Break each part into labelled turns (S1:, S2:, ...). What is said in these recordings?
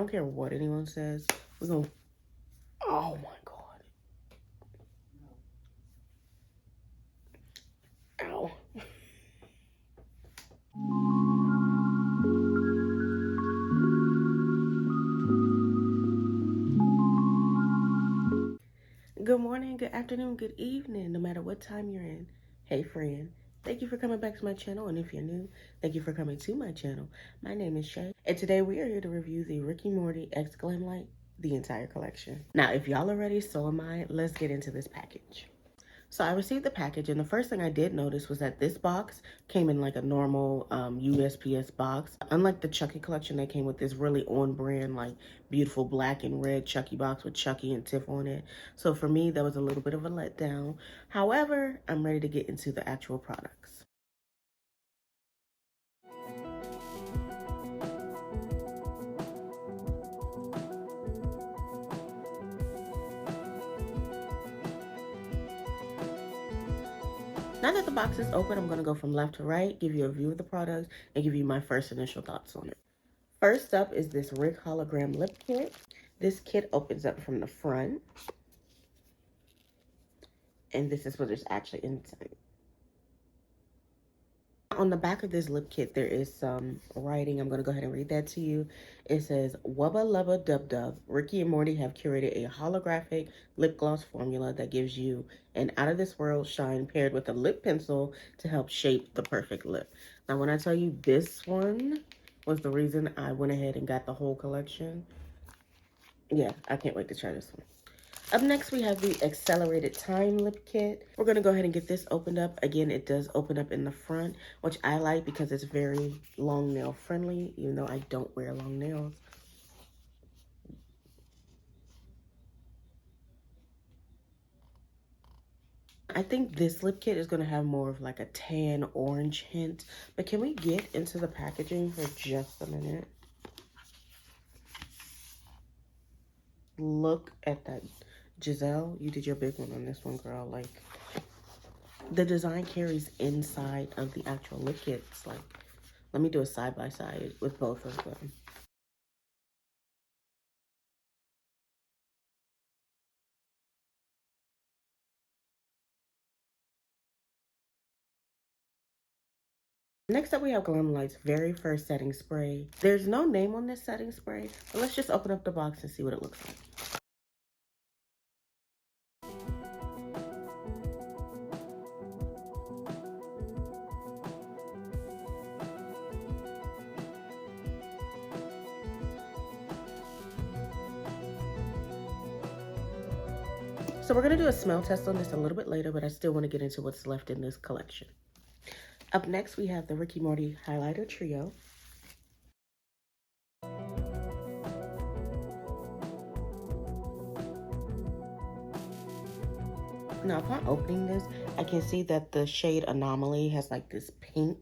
S1: I don't care what anyone says. We're gonna, oh my God. Ow. Good morning, good afternoon, good evening, no matter what time you're in. Hey friend, thank you for coming back to my channel, and if you're new, thank you for coming to my channel. My name is Shay, and today we are here to review the Rick and Morty X Glamlite, the entire collection. Now, if y'all are ready, so am I. Let's get into this package. So I received the package, and the first thing I did notice was that this box came in like a normal USPS box. Unlike the Chucky collection, they came with this really on-brand, like, beautiful black and red Chucky box with Chucky and Tiff on it. So for me, that was a little bit of a letdown. However, I'm ready to get into the actual products. Now that the box is open, I'm going to go from left to right, give you a view of the products, and give you my first initial thoughts on it. First up is this Rick Hologram Lip Kit. This kit opens up from the front, and this is what is actually inside. On the back of this lip kit, there is some writing. I'm going to go ahead and read that to you. It says, Wubba Lubba Dub Dub, Ricky and Morty have curated a holographic lip gloss formula that gives you an out-of-this-world shine paired with a lip pencil to help shape the perfect lip. Now, when I tell you this one was the reason I went ahead and got the whole collection, yeah, I can't wait to try this one. Up next, we have the Accelerated Time Lip Kit. We're going to go ahead and get this opened up. Again, it does open up in the front, which I like because it's very long nail friendly, even though I don't wear long nails. I think this lip kit is going to have more of like a tan orange hint. But can we get into the packaging for just a minute? Look at that. Giselle, you did your big one on this one, girl. Like, the design carries inside of the actual lip kits. Like, let me do a side-by-side with both of them. Next up, we have Glamlite's very first setting spray. There's no name on this setting spray, but let's just open up the box and see what it looks like. So we're going to do a smell test on this a little bit later, but I still want to get into what's left in this collection. Up next, we have the Ricky Morty Highlighter Trio. Now, upon opening this, I can see that the shade Anomaly has like this pink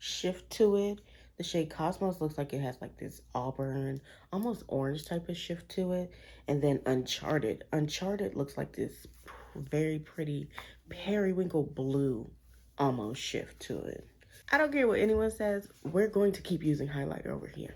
S1: shift to it. The shade Cosmos looks like it has like this auburn, almost orange type of shift to it. And then Uncharted. Uncharted looks like this very pretty periwinkle blue almost shift to it. I don't care what anyone says, we're going to keep using highlighter over here.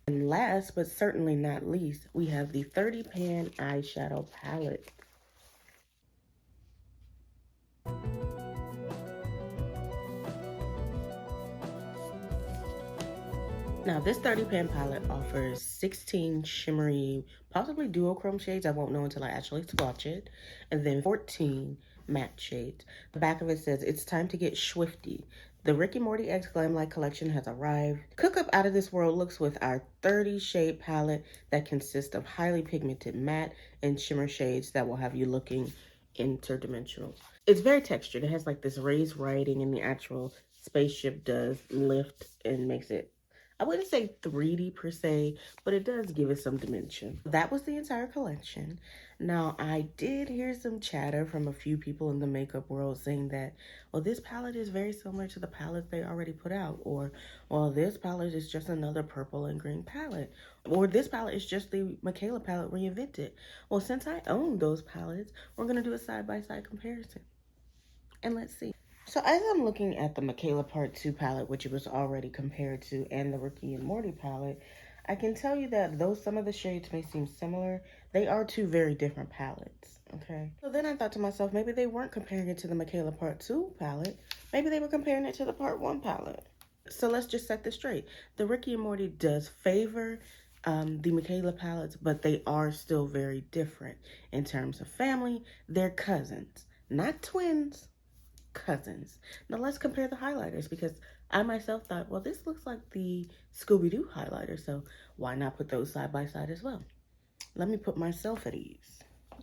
S1: And last, but certainly not least, we have the 30 Pan Eyeshadow Palette. Now, this 30 pan palette offers 16 shimmery, possibly duochrome shades. I won't know until I actually swatch it. And then 14 matte shades. The back of it says, it's time to get swifty. The Rick and Morty X Glamlite collection has arrived. Cook up out of this world looks with our 30 shade palette that consists of highly pigmented matte and shimmer shades that will have you looking interdimensional. It's very textured. It has like this raised writing, and the actual spaceship does lift and makes it, I wouldn't say 3D per se, but it does give it some dimension. That was the entire collection. Now, I did hear some chatter from a few people in the makeup world saying that, well, this palette is very similar to the palettes they already put out, or, well, this palette is just another purple and green palette, or this palette is just the Michaela palette reinvented. Well, since I own those palettes, we're going to do a side-by-side comparison. And let's see. So as I'm looking at the Michaela Part 2 palette, which it was already compared to, and the Ricky and Morty palette, I can tell you that though some of the shades may seem similar, they are two very different palettes, okay? So then I thought to myself, maybe they weren't comparing it to the Michaela Part 2 palette. Maybe they were comparing it to the Part 1 palette. So let's just set this straight. The Ricky and Morty does favor the Michaela palettes, but they are still very different in terms of family. They're cousins, not twins, cousins. Now let's compare the highlighters, because I myself thought, well, this looks like the Scooby-Doo highlighter, so why not put those side by side as well? Let me put myself at ease.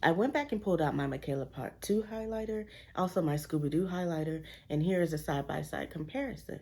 S1: I went back and pulled out my Michaela Part 2 highlighter, also my Scooby-Doo highlighter, and here is a side-by-side comparison.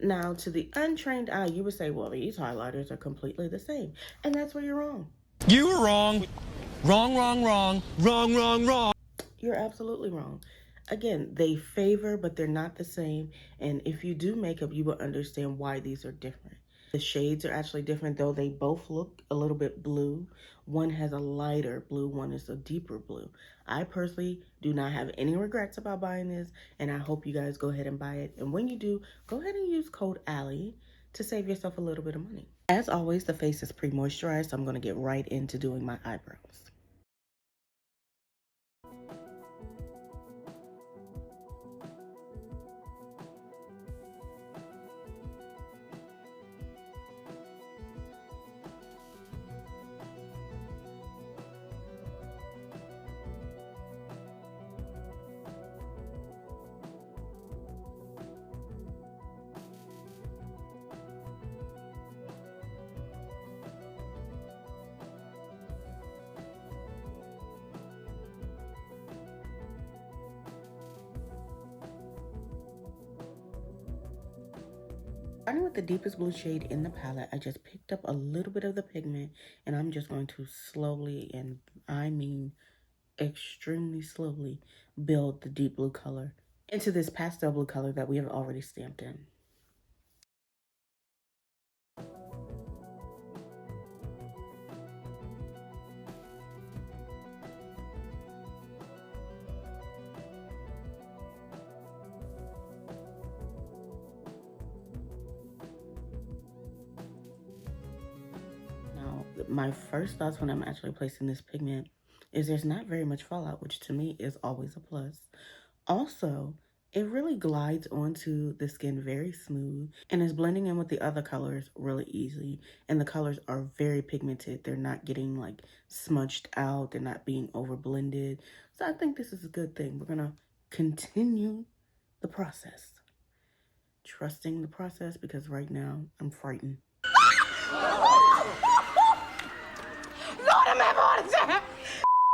S1: Now, to the untrained eye, you would say, well, these highlighters are completely the same. And that's where you're wrong.
S2: You were wrong. Wrong, wrong, wrong. Wrong, wrong, wrong.
S1: You're absolutely wrong. Again, they favor, but they're not the same. And if you do makeup, you will understand why these are different. The shades are actually different, though they both look a little bit blue. One has a lighter blue, one is a deeper blue. I personally do not have any regrets about buying this, and I hope you guys go ahead and buy it. And when you do, go ahead and use code Allie to save yourself a little bit of money. As always, the face is pre-moisturized, so I'm going to get right into doing my eyebrows. Starting with the deepest blue shade in the palette, I just picked up a little bit of the pigment, and I'm just going to slowly, and I mean extremely slowly, build the deep blue color into this pastel blue color that we have already stamped in. My first thoughts when I'm actually placing this pigment is there's not very much fallout, which to me is always a plus. Also, it really glides onto the skin very smooth and is blending in with the other colors really easily. And the colors are very pigmented. They're not getting like smudged out. They're not being over blended. So I think this is a good thing. We're going to continue the process. Trusting the process, because right now I'm frightened.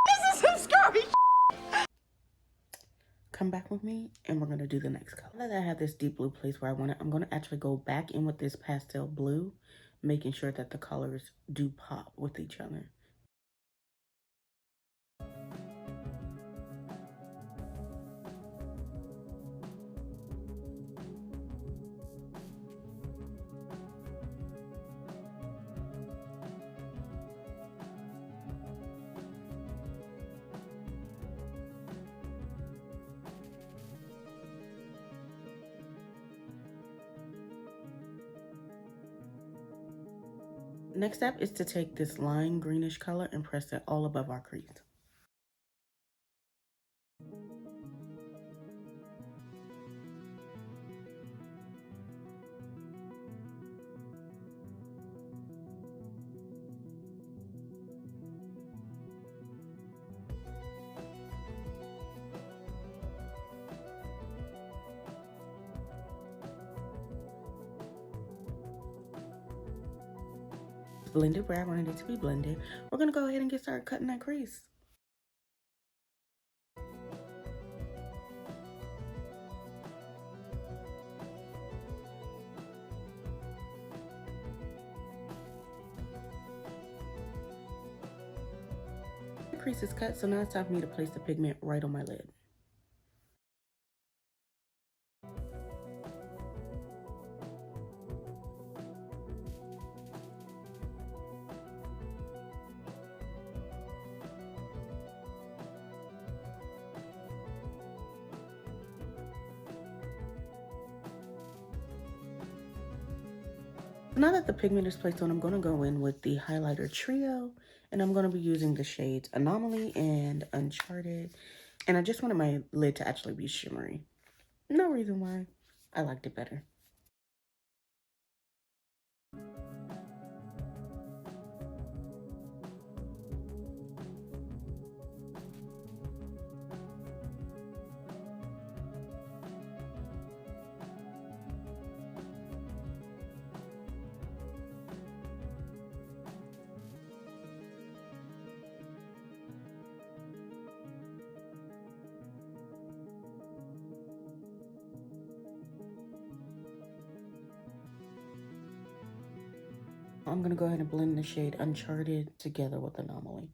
S1: This is some scary. Come back with me and we're gonna do the next color. Now that I have this deep blue place where I want it, I'm gonna actually go back in with this pastel blue, making sure that the colors do pop with each other. Next step is to take this lime greenish color and press it all above our crease. Blended where I wanted it to be blended. We're gonna go ahead and get started cutting that crease. The crease is cut, so now it's time for me to place the pigment right on my lid. Now that the pigment is placed on, I'm going to go in with the highlighter trio, and I'm going to be using the shades Anomaly and Uncharted. And I just wanted my lid to actually be shimmery. No reason why. I liked it better. I'm going to go ahead and blend the shade Uncharted together with Anomaly.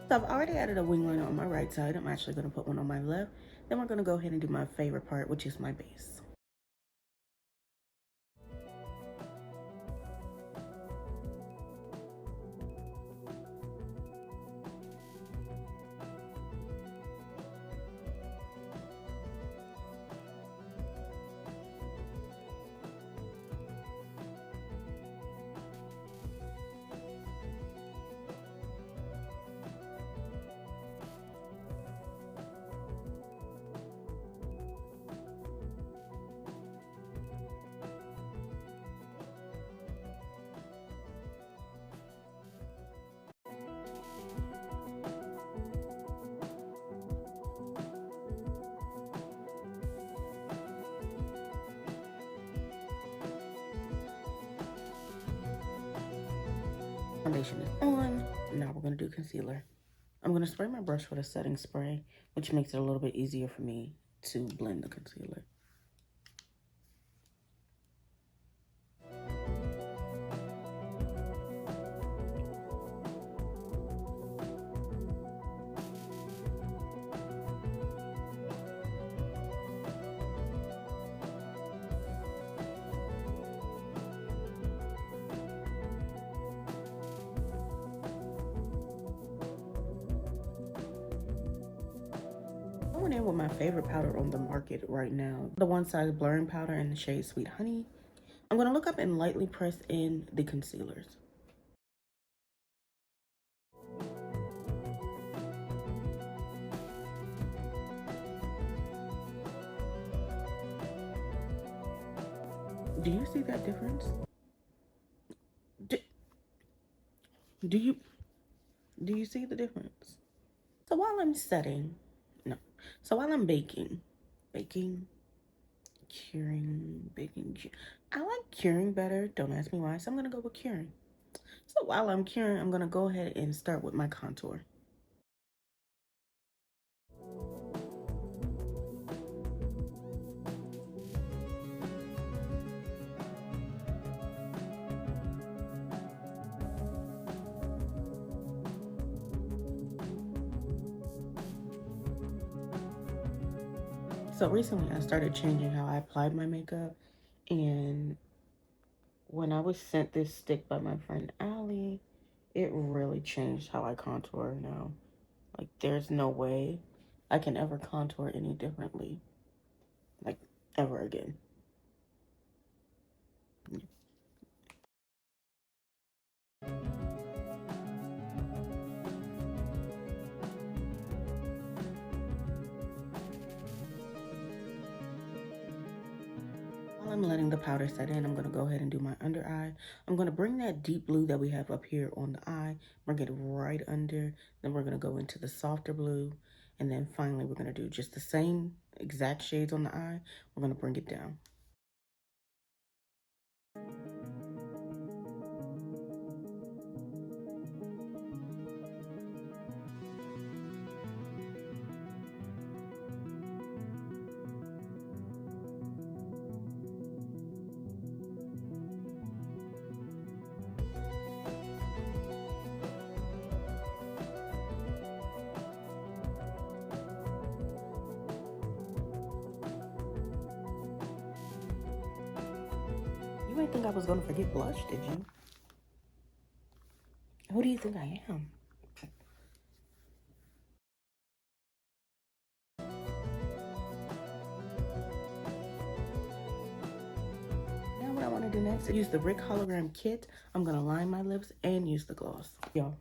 S1: So I've already added a wing liner on my right side. I'm actually going to put one on my left. Then we're going to go ahead and do my favorite part, which is my base. Foundation is on. Now we're going to do concealer. I'm going to spray my brush with a setting spray, which makes it a little bit easier for me to blend the concealer. I went in with my favorite powder on the market right now, the One Size blurring powder in the shade Sweet Honey. I'm going to look up and lightly press in the concealers. Do you see that difference? Do you see the difference? So while I'm setting, no. So while I'm baking, curing, baking. I like curing better. Don't ask me why. So I'm going to go with curing. So while I'm curing, I'm going to go ahead and start with my contour. So recently I started changing how I applied my makeup, and when I was sent this stick by my friend Allie, it really changed how I contour now. Like, there's no way I can ever contour any differently, like, ever again. While I'm letting the powder set in, I'm going to go ahead and do my under eye. I'm going to bring that deep blue that we have up here on the eye, bring it right under. Then we're going to go into the softer blue. And then finally, we're going to do just the same exact shades on the eye. We're going to bring it down. You ain't think I was going to forget blush, did you? Who do you think I am? want to do next is use the Rick Hologram Kit. I'm going to line my lips and use the gloss. Y'all,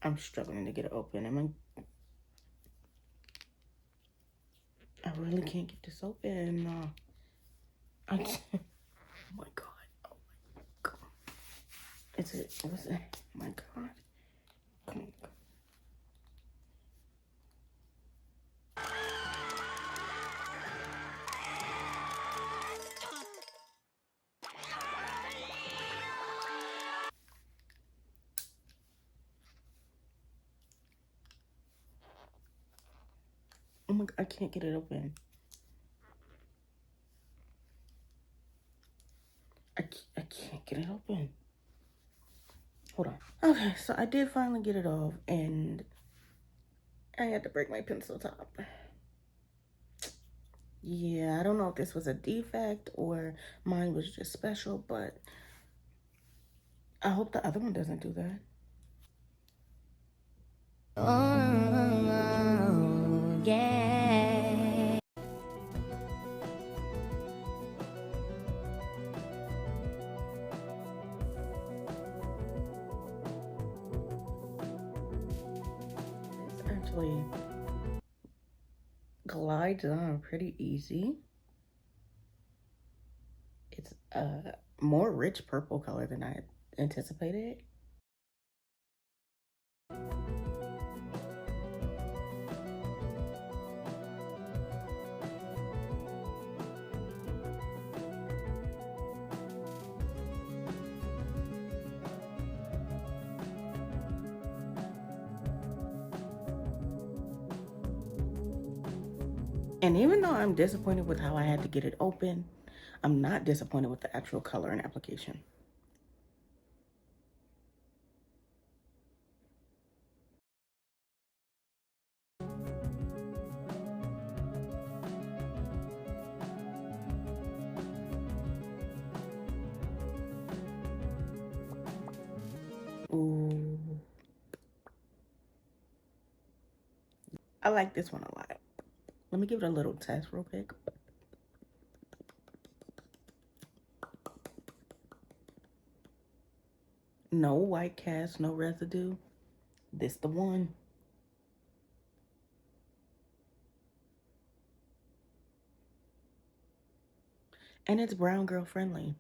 S1: I'm struggling to get it open. I really can't get this open. I can't. Oh my God. Oh my God. What's it? Oh my God. Come on. Oh my God, I can't get it open. I can't get it open. Hold on. Okay, so I did finally get it off, and I had to break my pencil top. Yeah, I don't know if this was a defect or mine was just special, but I hope the other one doesn't do that. Oh, yeah. This actually glides on pretty easy. It's a more rich purple color than I anticipated. And even though I'm disappointed with how I had to get it open, I'm not disappointed with the actual color and application. Ooh. I like this one a lot. Let me give it a little test real quick. No white cast, no residue. This the one. And it's brown girl friendly.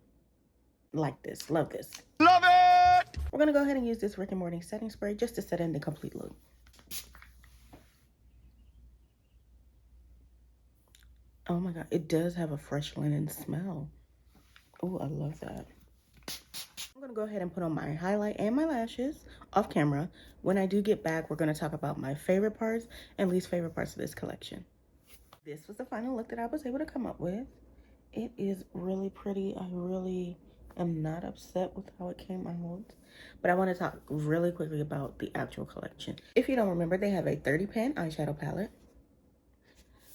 S1: Like this, love this.
S2: Love it!
S1: We're gonna go ahead and use this Rick and Morty setting spray just to set in the complete look. Oh my God, it does have a fresh linen smell. Oh, I love that. I'm gonna go ahead and put on my highlight and my lashes off camera. When I do get back, we're gonna talk about my favorite parts and least favorite parts of this collection. This was the final look that I was able to come up with. It is really pretty. I really am not upset with how it came out. But I want to talk really quickly about the actual collection. If you don't remember, they have a 30 pan eyeshadow palette.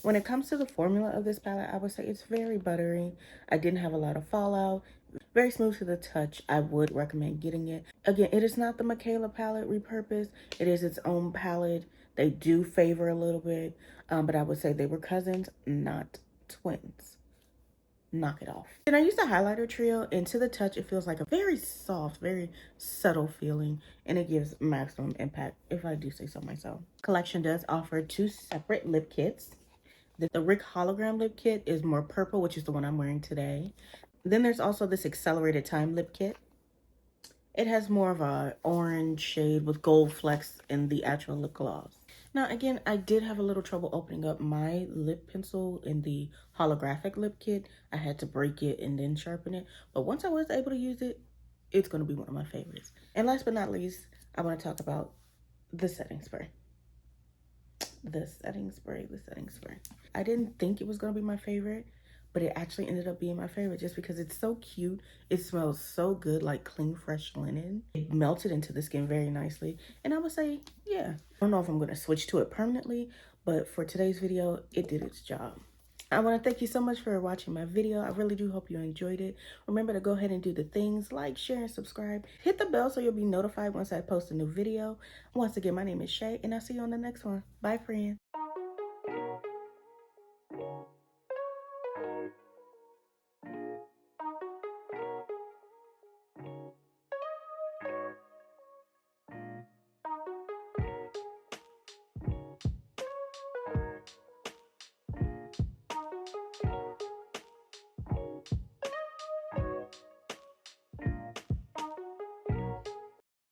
S1: When it comes to the formula of this palette, I would say it's very buttery. I didn't have a lot of fallout. Very smooth to the touch. I would recommend getting it. Again, it is not the Michaela palette repurposed. It is its own palette. They do favor a little bit, but I would say they were cousins, not twins. Knock it off. Then I used the highlighter trio, and to the touch, it feels like a very soft, very subtle feeling, and it gives maximum impact, if I do say so myself. Collection does offer 2 separate lip kits. The Rick Hologram Lip Kit is more purple, which is the one I'm wearing today. Then there's also this Accelerated Time Lip Kit. It has more of a orange shade with gold flecks in the actual lip gloss. Now, again, I did have a little trouble opening up my lip pencil in the holographic lip kit. I had to break it and then sharpen it. But once I was able to use it, it's going to be one of my favorites. And last but not least, I want to talk about the setting spray. The setting spray. I didn't think it was going to be my favorite, but it actually ended up being my favorite just because it's so cute. It smells so good, like clean, fresh linen. It melted into the skin very nicely. And I would say, yeah. I don't know if I'm going to switch to it permanently, but for today's video, it did its job. I want to thank you so much for watching my video. I really do hope you enjoyed it. Remember to go ahead and do the things like, share, and subscribe. Hit the bell so you'll be notified once I post a new video. Once again, my name is Shay, and I'll see you on the next one. Bye, friends.